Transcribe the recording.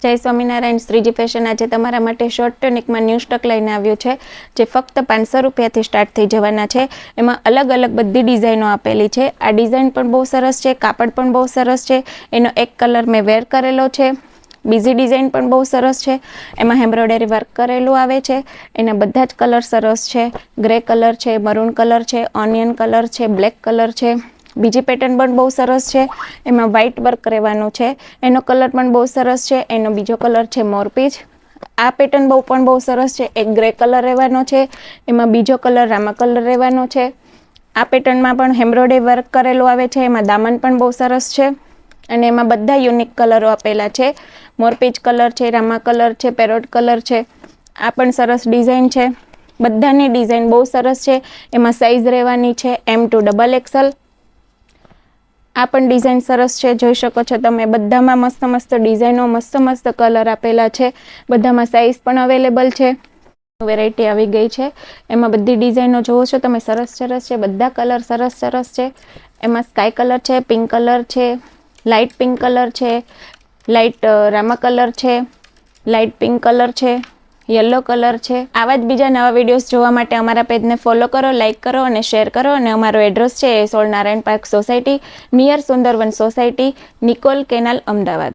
જય સ્વામિનારાયણ. શ્રીજી ફેશન આજે તમારા માટે શોર્ટ ટનિકમાં ન્યૂ સ્ટોક લઈને આવ્યું છે, જે ફક્ત 500 રૂપિયાથી સ્ટાર્ટ થઈ જવાના છે. એમાં અલગ અલગ બધી ડિઝાઇનો આપેલી છે. આ ડિઝાઇન પણ બહુ સરસ છે, કાપડ પણ બહુ સરસ છે. એનો એક કલર મેં વેર કરેલો છે. બીજી ડિઝાઇન પણ બહુ સરસ છે. એમાં એમ્બ્રોઇડરી વર્ક કરેલું આવે છે. એના બધા જ કલર સરસ છે. ગ્રે કલર છે, મરૂન કલર છે, ઓનિયન કલર છે, બ્લેક કલર છે. બીજી પેટર્ન પણ બહુ સરસ છે. એમાં વ્હાઇટ વર્ક રહેવાનું છે. એનો કલર પણ બહુ સરસ છે. એનો બીજો કલર છે મોરપીચ. આ પેટર્ન પણ બહુ સરસ છે. એક ગ્રે કલર રહેવાનો છે. એમાં બીજો કલર રામા કલર રહેવાનો છે. આ પેટર્નમાં પણ એમ્બ્રોઇડરી વર્ક કરેલું આવે છે. એમાં દામન પણ બહુ સરસ છે. અને એમાં બધા યુનિક કલરો આપેલા છે. મોરપીચ કલર છે, રામા કલર છે, પેરોટ કલર છે. આ પણ સરસ ડિઝાઇન છે. બધાની ડિઝાઇન બહુ સરસ છે. એમાં સાઇઝ રહેવાની છે M to XXL. આ પણ ડિઝાઇન સરસ છે, જોઈ શકો છો તમે. બધામાં મસ્ત મસ્ત ડિઝાઇનો, મસ્ત મસ્ત કલર આપેલા છે. બધામાં સાઇઝ પણ અવેલેબલ છે. વેરાયટી આવી ગઈ છે. એમાં બધી ડિઝાઇનો જોવો છો તમે, સરસ સરસ છે. બધા કલર સરસ સરસ છે. એમાં સ્કાય કલર છે, પિંક કલર છે, લાઇટ પિંક કલર છે, લાઇટ રામા કલર છે, લાઇટ પિંક કલર છે, યલો કલર છે. આવા જ બીજા નવા વિડીયોઝ જોવા માટે અમારા પેજને ફોલો કરો, લાઇક કરો અને શેર કરો. અને અમારો એડ્રેસ છે 16 Narayan park society, near Sundarbans society, Nikol canal, Ahmedabad.